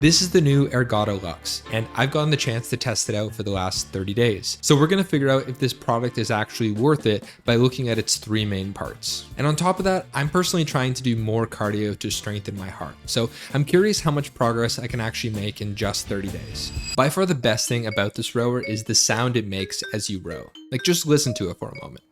This is the new Ergatta Luxe, and I've gotten the chance to test it out for the last 30 days. So we're gonna figure out if this product is actually worth it by looking at its three main parts. And on top of that, I'm personally trying to do more cardio to strengthen my heart. So I'm curious how much progress I can actually make in just 30 days. By far the best thing about this rower is the sound it makes as you row. Like, just listen to it for a moment.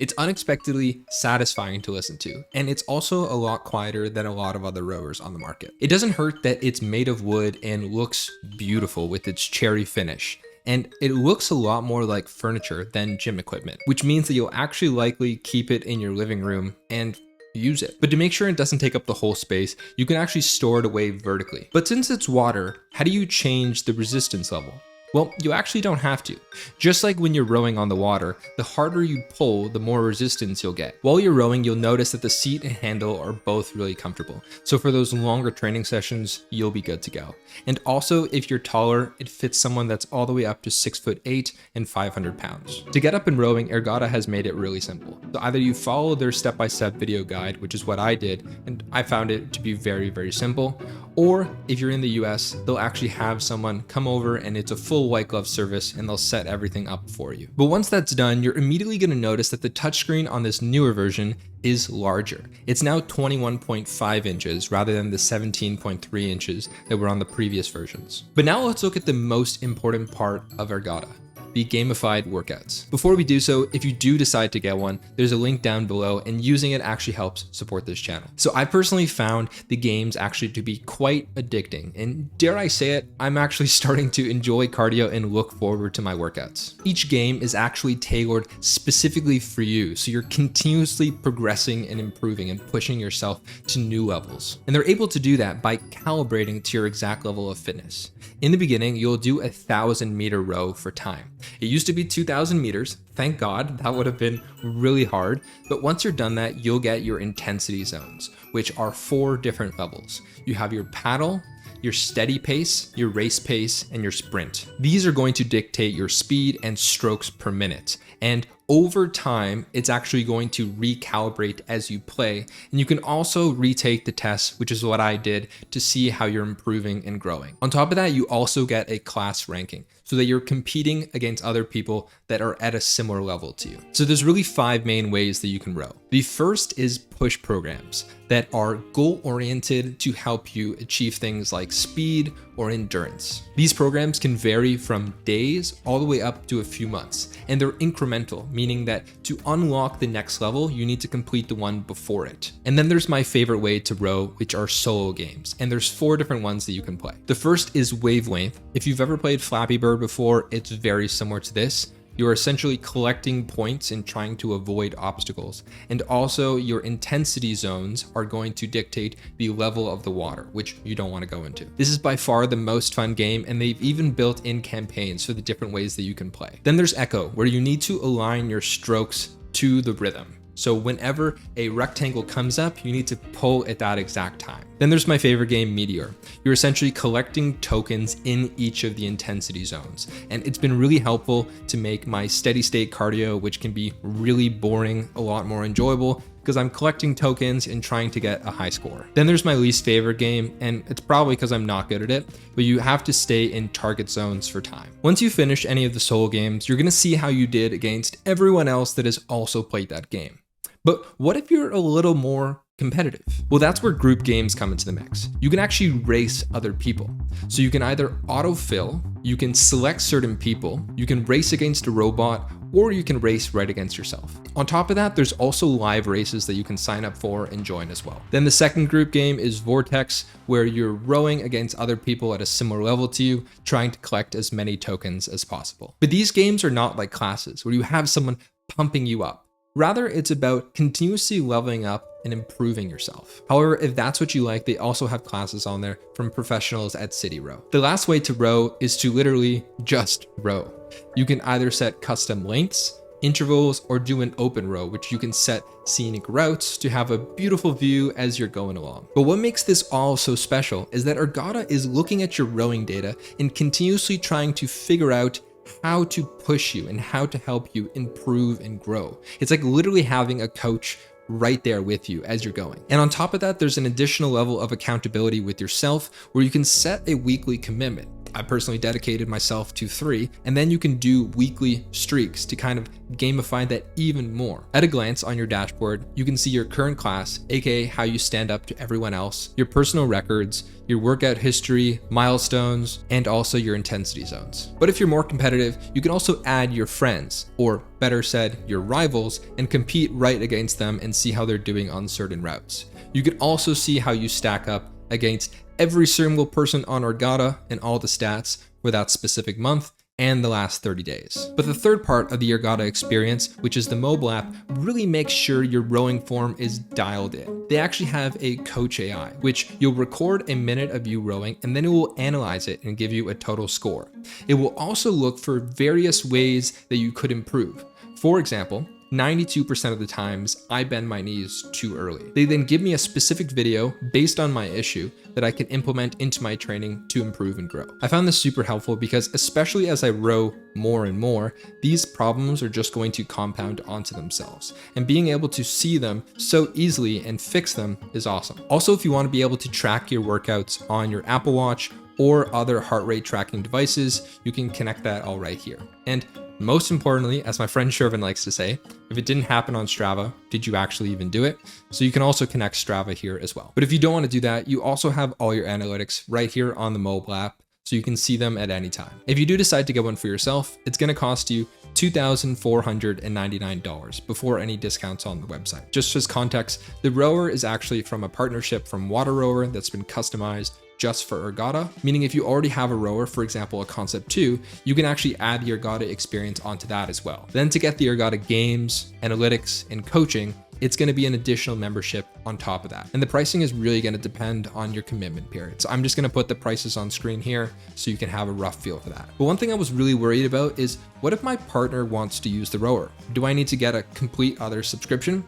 It's unexpectedly satisfying to listen to, and it's also a lot quieter than a lot of other rowers on the market. It doesn't hurt that it's made of wood and looks beautiful with its cherry finish, and it looks a lot more like furniture than gym equipment, which means that you'll actually likely keep it in your living room and use it. But to make sure it doesn't take up the whole space, you can actually store it away vertically. But since it's water, how do you change the resistance level? Well, you actually don't have to. Just like when you're rowing on the water, the harder you pull, the more resistance you'll get. While you're rowing, you'll notice that the seat and handle are both really comfortable. So for those longer training sessions, you'll be good to go. And also, if you're taller, it fits someone that's all the way up to 6'8" and 500 pounds. To get up and rowing, Ergatta has made it really simple. So either you follow their step-by-step video guide, which is what I did, and I found it to be very, very simple. Or if you're in the US, they'll actually have someone come over and it's a full white glove service and they'll set everything up for you. But once that's done, you're immediately going to notice that the touchscreen on this newer version is larger. It's now 21.5 inches rather than the 17.3 inches that were on the previous versions. But now let's look at the most important part of Ergatta: the gamified workouts. Before we do so, if you do decide to get one, there's a link down below, and using it actually helps support this channel. So I personally found the games actually to be quite addicting, and dare I say it, I'm actually starting to enjoy cardio and look forward to my workouts. Each game is actually tailored specifically for you, so you're continuously progressing and improving and pushing yourself to new levels. And they're able to do that by calibrating to your exact level of fitness. In the beginning, you'll do a 1,000-meter row for time. It used to be 2,000 meters. Thank God, that would have been really hard. But once you're done that, you'll get your intensity zones, which are 4 different levels. You have your paddle, your steady pace, your race pace, and your sprint. These are going to dictate your speed and strokes per minute. And over time, it's actually going to recalibrate as you play. And you can also retake the tests, which is what I did, to see how you're improving and growing. On top of that, you also get a class ranking so that you're competing against other people that are at a similar level to you. So there's really 5 main ways that you can row. The first is push programs that are goal-oriented to help you achieve things like speed or endurance. These programs can vary from days all the way up to a few months, and they're incremental, meaning that to unlock the next level, you need to complete the one before it. And then there's my favorite way to row, which are solo games, and there's 4 different ones that you can play. The first is Wavelength. If you've ever played Flappy Bird before, it's very similar to this. You're essentially collecting points and trying to avoid obstacles. And also your intensity zones are going to dictate the level of the water, which you don't want to go into. This is by far the most fun game, and they've even built in campaigns for the different ways that you can play. Then there's Echo, where you need to align your strokes to the rhythm. So whenever a rectangle comes up, you need to pull at that exact time. Then there's my favorite game, Meteor. You're essentially collecting tokens in each of the intensity zones. And it's been really helpful to make my steady state cardio, which can be really boring, a lot more enjoyable, because I'm collecting tokens and trying to get a high score. Then there's my least favorite game, and it's probably because I'm not good at it, but you have to stay in target zones for time. Once you finish any of the solo games, you're gonna see how you did against everyone else that has also played that game. But what if you're a little more competitive? Well, that's where group games come into the mix. You can actually race other people. So you can either autofill, you can select certain people, you can race against a robot, or you can race right against yourself. On top of that, there's also live races that you can sign up for and join as well. Then the second group game is Vortex, where you're rowing against other people at a similar level to you, trying to collect as many tokens as possible. But these games are not like classes, where you have someone pumping you up. Rather, it's about continuously leveling up and improving yourself. However, if that's what you like, they also have classes on there from professionals at City Row. The last way to row is to literally just row. You can either set custom lengths, intervals, or do an open row, which you can set scenic routes to have a beautiful view as you're going along. But what makes this all so special is that Ergatta is looking at your rowing data and continuously trying to figure out how to push you and how to help you improve and grow. It's like literally having a coach right there with you as you're going. And on top of that, there's an additional level of accountability with yourself where you can set a weekly commitment. I personally dedicated myself to 3, and then you can do weekly streaks to kind of gamify that even more. At a glance on your dashboard, you can see your current class, aka how you stand up to everyone else, your personal records, your workout history, milestones, and also your intensity zones. But if you're more competitive, you can also add your friends, or better said, your rivals, and compete right against them and see how they're doing on certain routes. You can also see how you stack up against every single person on Ergatta and all the stats for that specific month and the last 30 days. But the third part of the Ergatta experience, which is the mobile app, really makes sure your rowing form is dialed in. They actually have a coach AI, which you'll record a minute of you rowing and then it will analyze it and give you a total score. It will also look for various ways that you could improve. For example, 92% of the times I bend my knees too early. They then give me a specific video based on my issue that I can implement into my training to improve and grow. I found this super helpful because especially as I row more and more, these problems are just going to compound onto themselves. And being able to see them so easily and fix them is awesome. Also, if you want to be able to track your workouts on your Apple Watch or other heart rate tracking devices, you can connect that all right here. And most importantly, as my friend Shervin likes to say, if it didn't happen on Strava, did you actually even do it? So you can also connect Strava here as well. But if you don't want to do that, you also have all your analytics right here on the mobile app, so you can see them at any time. If you do decide to get one for yourself, it's going to cost you $2,499 before any discounts on the website. Just as context, the rower is actually from a partnership from Water Rower that's been customized just for Ergatta, meaning if you already have a rower, for example, a Concept 2, you can actually add the Ergatta experience onto that as well. Then to get the Ergatta games, analytics, and coaching, it's going to be an additional membership on top of that. And the pricing is really going to depend on your commitment period. So I'm just going to put the prices on screen here so you can have a rough feel for that. But one thing I was really worried about is, what if my partner wants to use the rower? Do I need to get a complete other subscription?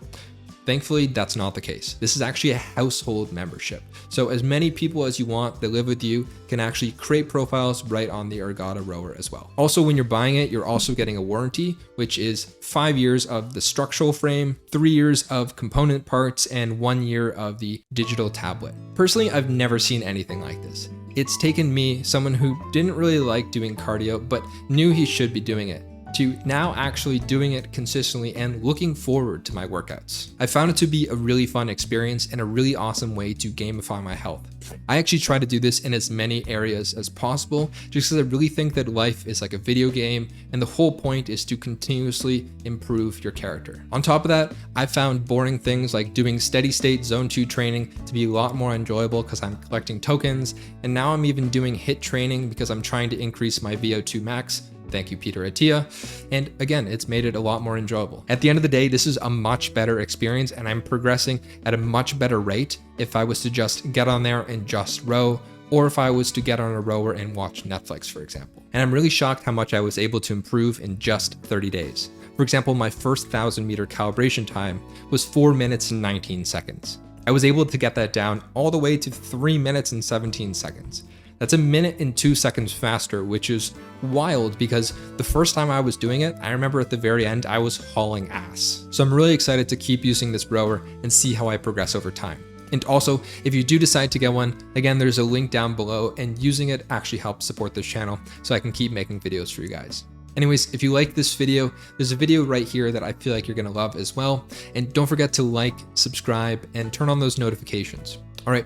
Thankfully, that's not the case. This is actually a household membership. So as many people as you want that live with you can actually create profiles right on the Ergatta rower as well. Also, when you're buying it, you're also getting a warranty, which is 5 years of the structural frame, 3 years of component parts, and 1 year of the digital tablet. Personally, I've never seen anything like this. It's taken me, someone who didn't really like doing cardio, but knew he should be doing it, to now actually doing it consistently and looking forward to my workouts. I found it to be a really fun experience and a really awesome way to gamify my health. I actually try to do this in as many areas as possible, just because I really think that life is like a video game and the whole point is to continuously improve your character. On top of that, I found boring things like doing steady state zone 2 training to be a lot more enjoyable because I'm collecting tokens, and now I'm even doing HIIT training because I'm trying to increase my VO2 max. Thank you, Peter Attia. And again, it's made it a lot more enjoyable. At the end of the day, this is a much better experience and I'm progressing at a much better rate if I was to just get on there and just row, or if I was to get on a rower and watch Netflix, for example. And I'm really shocked how much I was able to improve in just 30 days. For example, my first 1,000-meter calibration time was 4 minutes and 19 seconds. I was able to get that down all the way to 3 minutes and 17 seconds. That's a minute and 2 seconds faster, which is wild because the first time I was doing it, I remember at the very end, I was hauling ass. So I'm really excited to keep using this rower and see how I progress over time. And also, if you do decide to get one, again, there's a link down below, and using it actually helps support this channel so I can keep making videos for you guys. Anyways, if you like this video, there's a video right here that I feel like you're gonna love as well. And don't forget to like, subscribe, and turn on those notifications. All right.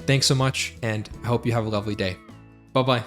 Thanks so much, and I hope you have a lovely day. Bye-bye.